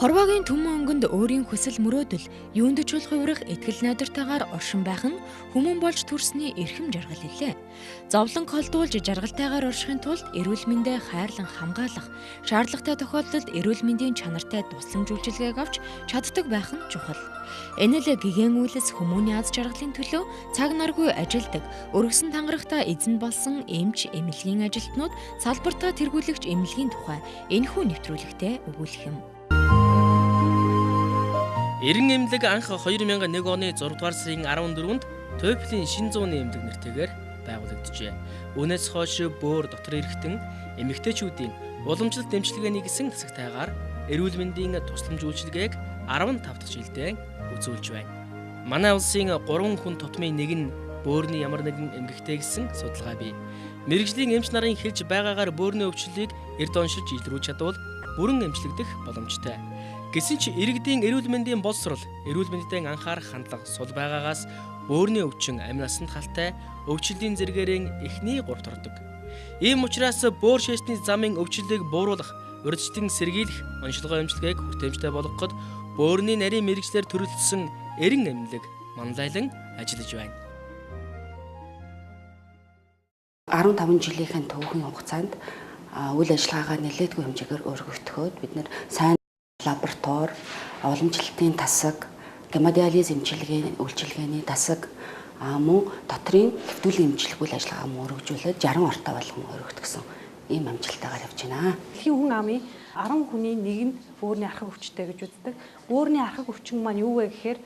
Хорвоогийн түмэн өнгөнд өөрийн хүсэл мөрөөдөл, юунд ч бол хувирах итгэл найдвартайгаар оршин байх нь хүмүүн болж төрсний эрхэм жаргал илээ. Зовлон колдуулж жаргалтайгаар оршихын тулд эрүүл мэндэ хайрлан хамгаалах, шаардлагатай тохиолдолд эрүүл мэндийн чанартай тусламж үйлчилгээг авч чаддаг байх нь чухал. Энэ л гэгэн үйлс хүмүүний аз жаргалын төлөө цаг наргүй ажилдаг, өргөсөн тангарагта эзэн болсон эмч, эмнэлгийн ажилтнууд салбартаа тэргүүлэгч эмнэлгийн тухай энэхүү нэвтрүүлэгтээ өгүүлэх юм. Эрен эмнэлэг анх 2001 оны 6 дугаар сарын 14-нд TOEFL-ийн шин зууны эмнэлэг нэртэйгээр байгуулагджээ. Үүнээс хойш бөөр дотор эргэтэн эмэгтэйчүүдийн уламжлалт эмчилгээний гэсэн засагтайгаар эрүүл мэндийн тусламж үйлчилгээг 15 дахь жилдээ үзүүлж байна. Манай улсын 3 хүн тутмын нэг нь бөөрийн ямар нэгэн эмгэгтэй гэсэн судалгаа бий. Мэргэжлийн эмч нарын хэлж байгаагаар бөөрийн өвчлөлийг эрд оншиж илрүүлж чадвал бүрэн эмчлэгдэх боломжтой. Гэсэн ч иргэдийн эрүүл мэндийн боловсрол, эрүүл мэндэд анхаарах хандлага сул байгаагаас бөөрийн өвчин амь насанд халтай өвчлөлийн зэрэгээрэн эхний 3-т ордог. Ийм учраас бөөр шээсний замын өвчлөлийг бууруулах, урьдчилан сэргийлэх, онцлогоо эмчилгээг хүртээмжтэй болгоход бөөрийн нарийн мэргэжлэр төрөлдсөн эрен эмнэлэг манлайлан ажиллаж байна. 15 жилийн түүхийн хугацаанд үйл ажиллагаагаа нэлээдгүй хэмжээгээр өргөгдөхөд бид нэр сайн лаборатори, уламжлалтын тасаг, гемодиализ үйлчилгээний тасаг мөн дотрын хэвтүүлийн эмчилгээ үйл ажиллагаа мөрөгжүүлээд 60 ортой болгон өргөгдсөн ийм амжилттайгаар явж байна. Дэлхийн хүн амын 10 хүний нэг нь бөөрийн архаг өвчтэй гэж үздэг. Бөөрийн архаг өвчин маань юу вэ гэхээр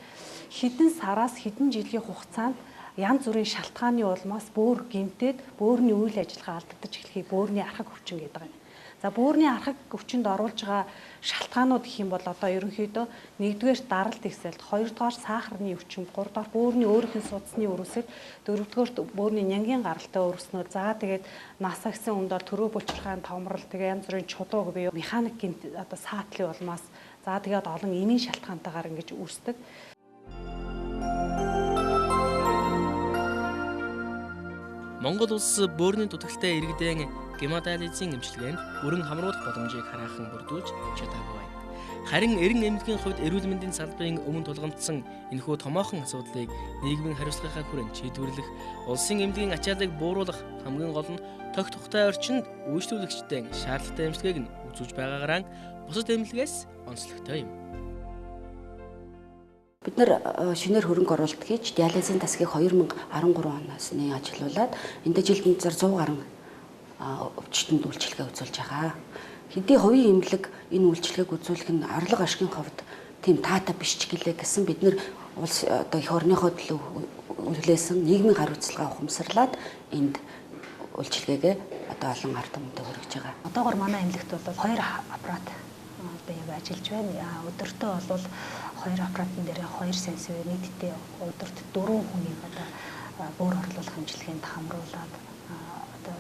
хэдэн сараас хэдэн жилийн хугацаанд янз бүрийн шалтгааны улмаас бөөр гэмтээд бөөрийн үйл ажиллагаа алдагдаж эхлэхийг бөөрийн архаг өвчин гэдэг юм. За бөөрийн архаг өвчинд оруулж байгаа шалтгаанууд гэх юм бол одоо ерөнхийдөө 1-р даралт ихсэлт, 2-р сахарны өвчин, 3-р бөөрийн өөрийнх нь судасны өрөөсөд, 4-р бөөрийн нянгийн гаралтай өрөснөө, за тэгээд насаа гисэн үндор төрөө булчирхайн томрол, тэгээ янз бүрийн чудууг буюу механикийн одоо саатлын улмаас, за тэгээд олон эмийн шалтгаантайгаар ингэж үүсдэг. Монгол улс бөөрийн дутагтай иргэдийн гемодиализын эмчилгээнд бүрэн хамруулах боломжийг хараахан бүрдүүлж чадаагүй байна. Харин эрен эмнэлгийн хувьд эрүүл мэндийн салбарын өмнө тулгамдсан энэхүү томоохон асуудлыг нийгмийн хариуцлагынхаа хүрээнд шийдвэрлэх, улсын эмнэлгийн ачааллыг бууруулах хамгийн гол нь тогт тухтай орчинд үйлчлүүлэгчдийн шаардлагатай эмчилгээг нь үзүүлж байгаагаараа бусад эмнэлгээс онцлогтой юм. Бид нэр шинээр хөрөнгө оруулалт хийж диализын тасгийг 2013 оноос нь ажилуулад энд жилд 100 гаруй өвчтөнд үйлчилгээ үзүүлж байгаа. Хэдий хувийн эмнэлэг энэ үйлчилгээг үзүүлэх нь орлого ашигын хувьд тийм таатай биш ч гэлээ гэсэн бид нэр улс одоо их орныхоо төлөө хүлээсэн нийгмийн хариуцлага ухамсарлаад энд үйлчилгээгээ одоо олон ард түмэнд хүргэж байгаа. Одоогор манай эмнэлэгт бол 2 аппарат одоо яг ажиллаж байна. Өдөртөө бол 2 аппаратын дээр 2 сенсор нийтдээ өдөрт 4 хүнийг одоо бөөр орлуулах хэмжлэгэнд хамруулад одоо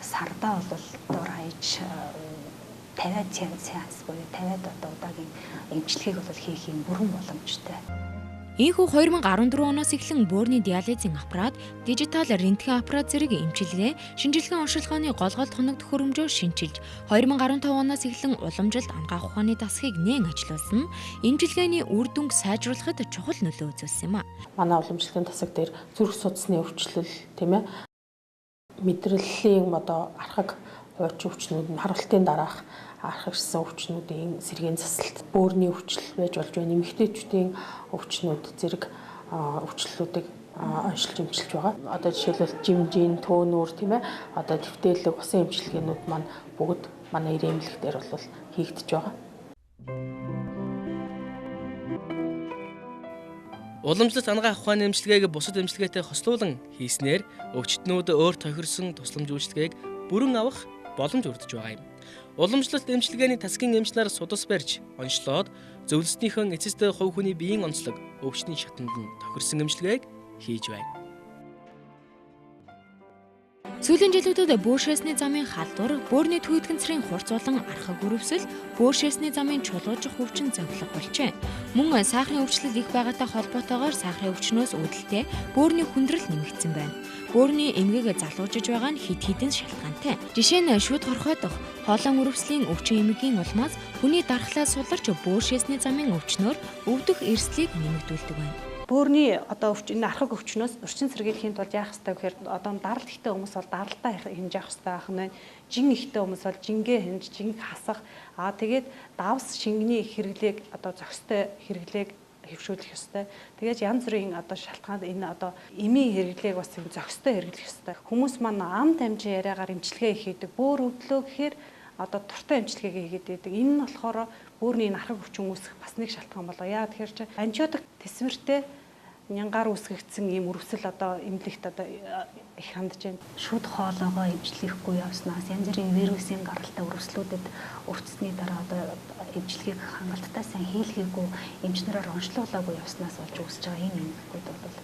сардаа бол дор хаяж 50 сеанс буюу 50 одоо удаагийн эмчилгээг бол хийх юм бүрэн боломжтой. Ийхүү 2014 оноос эхлэн бөөрийн диализын аппарат, дижитал рентген аппарат зэрэг эмчилгээ, шинжилгээ онцлогооны гол хоногдох хөрөмжөөр шинчилж, 2015 оноос эхлэн уламжилт ангаах ухааны дасгыг нээн ажиллуулсан, эмчилгээний үр дүнг сайжруулахад чухал нөлөө үзүүлсэн юм а. Манай уламжлалтын тасаг дээр зүрх судасны өвчлөл, тийм ээ, мэдрэлийн одоо архаг хуурч өвчнүүд нь харалтын дараах архагчсан өвчнүүдийн сэргийн засалт, бөөрийн өвчл байж болж байна. Эмэгтэйчүүдийн өвчнүүд зэрэг өвчлөлүүдийг оншилж эмчилж байгаа. Одоо жишээлбэл жимжин, төөнүүр, тийм ээ, одоо дэвтээлэг, усан эмчилгээнүүд маань бүгд манай эрен эмнэлэг дээр бол хийгдэж байгаа. Уламжлалт ангаах ухааны эмчилгээг бусад эмчилгээтэй хослуулан хийснээр өвчтнүүд өөр тохирсон тусламж үйлчилгээг бүрэн авах боломж өрдөж байгаа юм. Уламжлалт эмчилгээний тасгийн эмч нар судас барьж, онцлоод зөвлөснийхэн эцэст хувь хүний биеийн онцлог, өвчний шатанд нь тохирсон эмчилгээг хийж байна. Сүүлийн жилүүдэд бөөршөөсний замын халдвар, бөөрийн түйтгэнцрийн хурц болон архаг өрөвсөл, бөөршөөсний замын чулуужих хөвчин зовлог болжээ. Мөн сахарын өвчлөл их байгаатай холбоотойгоор сахарын өвчнөөс үүдэлтэй бөөрийн хүндрэл нэмэгдсэн байна. Бөөрийн эмгэг залуужиж байгаа нь хэд хэдэн шалтгаантай. Жишээ нь шүд хорхойдох, хоолон өрөвслийн өвчин эмгэгийн улмаас хүний дархлаа суларч бөөршөөсний замын өвчнөөр өвдөх эрсдлийг нэмэгдүүлдэг байна. Бөөрийн энэ архаг өвчнөөс өрчин сэргийлэхийн тулд яах ёстой гэхээр даралт ихтэй хүмүүс бол даралтаа хэмж явах ёстой байх нь. Жин ихтэй хүмүүс бол жингээ хэмж, жинг хасах. Тэгээд давс шингэний хэрэглээг зохистой хэрэглээг хэвшүүлэх ёстой. Тэгээд янз бүрийн шалтгаанд энэ эмийн хэрэглээг бас зохистой хэрэглэх ёстой. Хүмүүс маань ам тамжин яриагаар эмчилгээ хийдэг. Бөөр өвдлөө гэхээр туртай эмчилгээгээ хийгээд байдаг. Энэ нь болохоор бөөрийн архаг өвчин үүсэх бас нэг шалтгаан болоо. Яа тэгэхээр чи антибиотик тэсвэртэй нянгаар үүсгэгдсэн ийм өрөвсөл эмнэлэгт их хандж байна. Шүд хоолоогоо эмчлэхгүй явснаас янз бүрийн вирусын гаралтай өрөвслүүдэд өртсөний дараа эмчилгээг хангалттай сайн хийлгээгүй эмчнэрээр онцлуулаагүй явснаас болж үүсэж байгаа энэ эмгэгүүд бол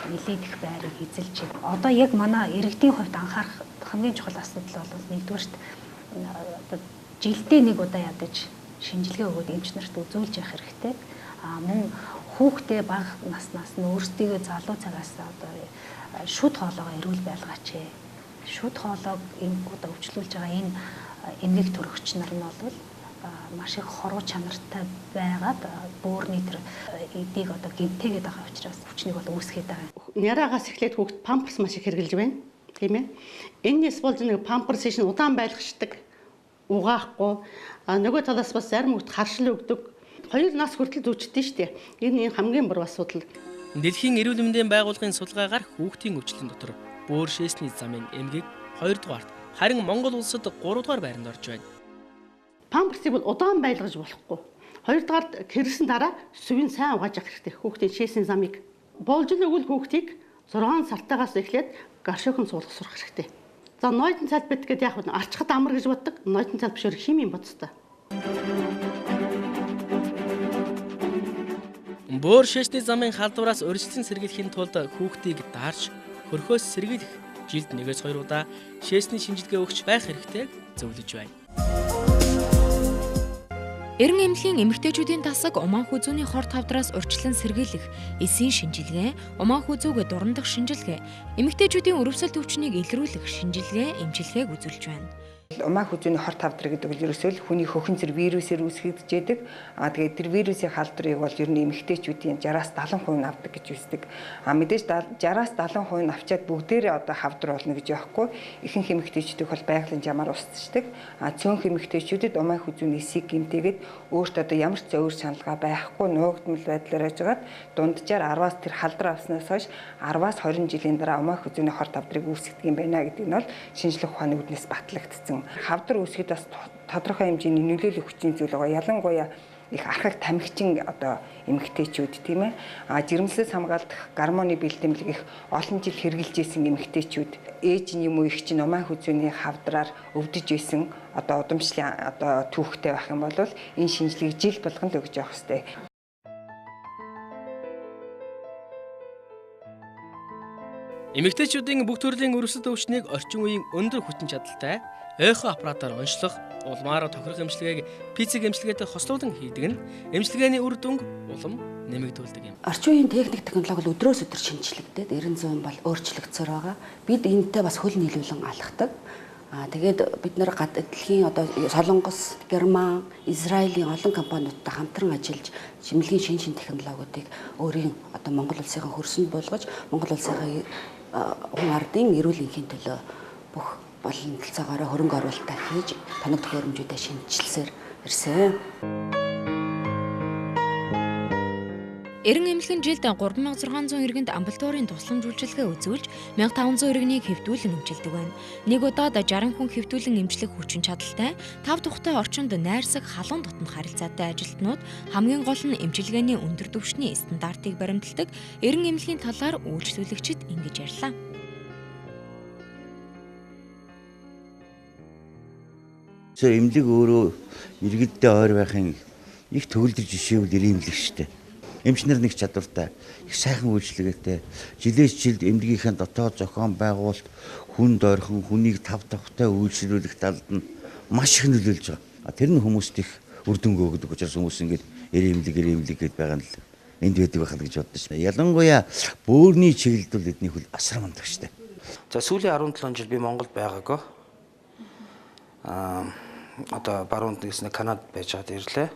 нэлээд их байрыг эзэлж байна. Яг манай иргэдийн хувьд анхаарах хамгийн чухал асуудал бол нэгдүгээрт жилдээ нэг удаа ядаж шинжилгээ өгөөд эмчнэрт үзүүлж явах хэрэгтэй. Мөн хүүхдээ бага наснаас нь өөрсдийгөө залуу цагаас шүд хоолоогоо эрүүл байлгаач. Шүд хоолойг өвчлүүлж байгаа энэ эмгэг төрөгч нар нь бол маш их хоруу чанартай байгаад бөөрийн тэр эдийг гинтэгээд байгаа учраас хүчнийг бол үүсгээд байгаа. Няраагаас эхлээд хүүхд памперс маш их хэрглэж байна. Тийм ээ. Энэс болж нэг памперс шин удаан байлгачдаг. Угаахгүй. Нөгөө талаас бас зарим хүүхд харшил өгдөг. 2 нас хүртэл зүвчдээ штэ. Энэ хамгийн буруу асуудал. Дэлхийн эрүүл мэндийн байгууллагын судалгаагаар хүүхдийн өвчлөлийн дотор бөөршөөсний замын эмгэг 2 дугаарт, харин Монгол улсад 3 дугаар байранд орж байна. Памперсыг бол удаан байлгаж болохгүй. 2 дугаарт хэрсэн дараа сүвийн сайн угааж явах хэрэгтэй. Хүүхдийн шээсийн замыг болж өгвөл хүүхдийг 6 сартаагаас эхлээд гаршуухан суулгах сурах хэрэгтэй. За нойтон цалбит гэдэг яг нь арчхад амар гэж боддог. Нойтон цалб биш химийн бодстой. Бөөршөөсний замын халдвараас өрсөлдсөн сэргийлэхийн тулд хүүхдийг даарч хөрхөөс сэргийлэх жилд 1-2 удаа шээсний шинжилгээ өгч байх хэрэгтэй зөвлөж байна. Эрен эмнэлгийн эмэгтэйчүүдийн тасаг умаанх үзүүний хор тавдраас урьдчилан сэргийлэх, эсийн шинжилгээ, умаанх үзүүг дурандах шинжилгээ, эмэгтэйчүүдийн өрөвсөл төвчнийг илрүүлэх шинжилгээ, эмчилгээг үзүүлж байна. Умаанх үзүүний хор тавдар гэдэг нь ерөөсөө хүний хөхөн зэрэг вирусээр үүсгэгдэж байдаг. Тэгээд тэр вирусын халдварыг бол ер нь эмэгтэйчүүдийн 60-70% нь авдаг гэж үздэг. Мэдээж 60-70% нь авчаад бүгдээрээ хавдар болно гэж яахгүй. Ихэнх эмэгтэйчүүд бол байгалийн жамаар устддаг. Цөөнх эмэгтэйчүүдэд умаанх үзүүний эсийг гэмтээгээд өөртөө ямар ч зөөр шаналгаа байхгүй нуугдмал байдлаар яжгаад дунджаар 10-аас тэр халдвар авснаас хойш 10-аас 20 жилийн дараа умаанх үзүүний хор тавдрыг үүсгэдэг юм байна гэдэг нь бол шинжлэх ухааны үүднээс батлагдсан. Хавдар үүсгэхэд бас тодорхой хэмжээний нөлөөлөх хүчний зүйл байгаа. Ялангуяа их архаг тамхичин эмэгтэйчүүд тийм ээ. Жирэмслээс хамгаалах гормоны бэлтгэлэг их олон жил хэрглэж исэн эмэгтэйчүүд ээж нь юм уу их чинь умаанх үзүүний хавдраар өвдөж исэн удамшлын түүхтэй байх юм бол энэ шинжилгээг жил болгонд өгж явах хэрэгтэй. Эмэгтэйчүүдийн бүх төрлийн өрөвсөлт өвчнийг орчин үеийн өндөр хүчин чадалтай эхо аппаратаар онцлох, улмаар тохирох эмчилгээг пицэг эмчилгээтэй хослуулан хийдэг нь эмчилгээний үр дүнг улам нэмэгдүүлдэг юм. Орчин үеийн техник технологи бол өдрөөс өдөр шинжлэгдээд 90-100 бол өөрчлөгдсөөр байгаа. Бид энэтэй бас хөл нийлүүлэн алхдаг. Тэгээд бид нэр дэлхийн Солонгос, Герман, Израилийн олон компаниудтай хамтран ажиллаж чимлэгийн шин технологиудыг өөрийн Монгол улсынхаа хөрсөнд болгож Монгол улсынхаа хүн ардын эрүүл энхийн төлөө бүх болон төлцөөгөөрөө хөрөнгө оруулалтаа хийж тоног төхөөрөмжүүдэд шинжилсээр ирсэн. Эрен эмнэлгийн жилд 3600 иргэнд амбулаторийн тусламж үйлчилгээ үзүүлж 1500 иргэнийг хэвтүүлэн эмчилдэг байна. Нэг удаад 60 хүн хэвтүүлэн эмчлэх хүчин чадалтай 5 тухтай орчинд найрсаг халуун дотнд харилцаатай ажилтнууд хамгийн гол нь эмчилгээний өндөр түвшний стандартыг баримталдаг эрен эмнэлгийн талаар үйлчлүүлэгчид ингэж ярьлаа. Эмнэлэг өөрөө иргэдтэй ойр байхын их төгөлдөр жишээ үл эмнэлэг шүү дээ. Эмч нар нэг чадвартай, их сайхан үйлчлэгээтэй. Жилээс жилд эмнэлгийнхээ дотоод зохион байгуулалт хүнд ойрхон хүнийг тав тавтай үйлчлүүлэх талд нь маш их нөлөөлж байгаа. Тэр нь хүмүүст их үр дүнг өгдөг учраас хүмүүс ингэж эмнэлэг гэж байгаа нь л энд байдаг байхад гэж боддоо шүү. Ялангуяа бөөрийн чиглэлд бол эдний хөл асар мундаг шүү. За сүүлийн 17 жил би Монголд байгаагүй. Одоо баруунд нэгснэ Канадад байж байгаад ирлээ.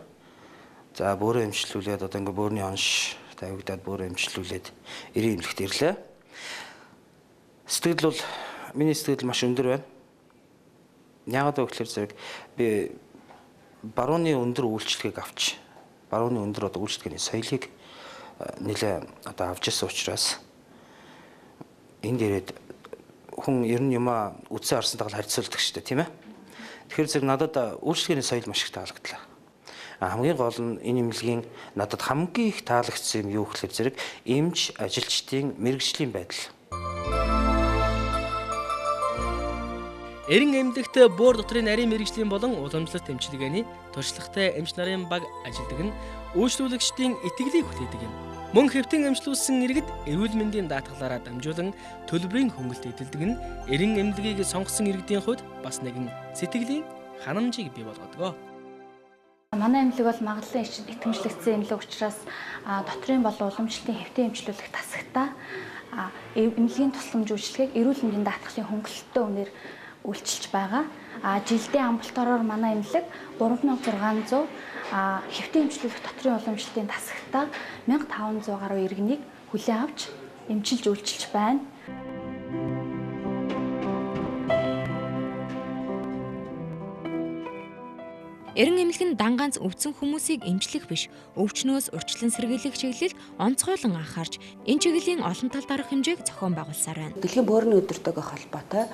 За бөөрөө эмчилүүлээд одоо ингээ бөөрийн онш тавигдаад бөөрөө эмчилүүлээд 90 эмнэлэгт ирлээ. Сэтгэл бол миний сэтгэл маш өндөр байна. Яагаад вэ гэхээр зэрэг би барууны өндөр үйлчлэгийг авч барууны өндөр одоо үйлчлэгээний соёлыг нэлээ одоо авч ирсэн учраас энд ирээд хүн ер нь юмаа үдсэн харсантайгаа харьцуулдаг шүү дээ, тийм ээ. Тэгэхээр зэрэг надад үйлчлэгээний соёл маш их таалагдлаа. Хамгийн гол нь энэ эмнэлгийн надад хамгийн их таалагдсан юм юу гэхээр зэрэг эмч ажилчдын мэрэгжлийн байдал. Эрен эмнэлэгт бөөр дотрын нарийн мэрэгжлийн болон уламжлалт эмчилгээний туршлагатай эмч нарын баг ажилдаг нь үйлчлүүлэгчдийн итгэлийг хүлээдэг юм. Мөн хэвтэн эмчлүүлсэн иргэд эрүүл мэндийн даатгалаараа дамжуулан төлбөрийн хөнгөлөлт эдэлдэг нь эрен эмнэлгийг сонгосон иргэдийн хувьд бас нэгэн сэтгэлийн ханамжийг бий болгодог. Манай эмнэлэг бол магадлалын итгэмжлэгдсэн эмнэлэг учраас дотрын болон уламжлалтын хэвтэн эмчлүүлэх тасагтаа эмнэлгийн тусламж үйлчлэгийг эрүүл мэндийн даатгалын хөнгөлөлттэй үнээр үйлчилж байгаа. Жилдээ амбулатороор манай эмнэлэг 3600 хэвтэн эмчлүүлэх дотрын уламжлалтын тасагтаа 1500 гаруй иргэнийг хүлээн авч эмчилж үйлчилж байна. Эрен эмнэлэг нь дан ганц өвдсөн хүмүүсийг эмчлэх биш, өвчнөөс урьдчилан сэргийлэх чиглэлд онцгойлон анхаарч энэ чиглэлийн олон талд арга хэмжээг зохион байгуулсаар байна. Дэлхийн бөөрийн өдөртөөгөө холбоотой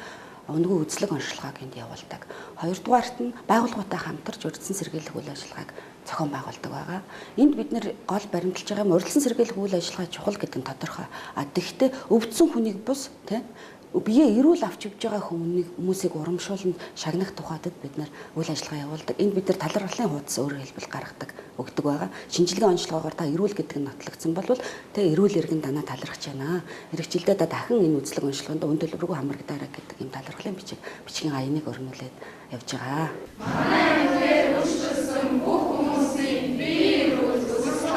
өнгөө үзлэг онцлогоог энд явуулдаг. Хоёрдугаарт нь байгууллагуудтай хамтарч урьдчилан сэргийлэх үйл ажиллагааг зохион байгуулдаг байгаа. Энд бид нэр гол баримталж байгаа юм урьдчилан сэргийлэх үйл ажиллагаа чухал гэдэг нь тодорхой. Тэгэхдээ өвдсөн хүнийг бус биеэ эрүүл авч явж байгаа хүмүүсийг урамшуулна, шагнах тухайд бид нэр үйл ажиллагаа явуулдаг. Энд бид нар талархлын хуудас өөрөөр хэлбэл гаргадаг өгдөг байгаа. Шинжилгээ онцлогоогоор та эрүүл гэдэг нь нотлогдсон бол эрүүл иргэн данаа талархаж байна. Хэрэгжилдээ дахин энэ үзлэг онцлогонд үн төлбөргүй хамрагдаарай гэдэг юм талархлын бичгийн аяныг өрнүүлээд явж байгаа. Манай эмнэлгээр үйлчлсэн бүх хүмүүсийн бие эрүүл төсөлтөн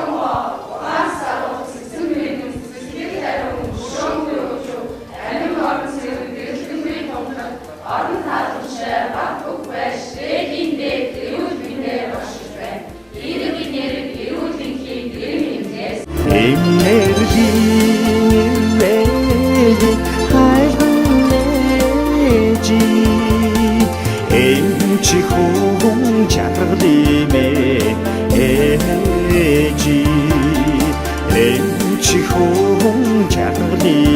орон хаалгачаа баг бүх байш дээгиндээ эрүүл мэндээр оршиж байна. Иргэн нэр эрүүл мэндийн гэрмээс эмнэлгийн хайлгэнэжи эмчи хүн чаргалимэ эмчи хүн чаргалимэ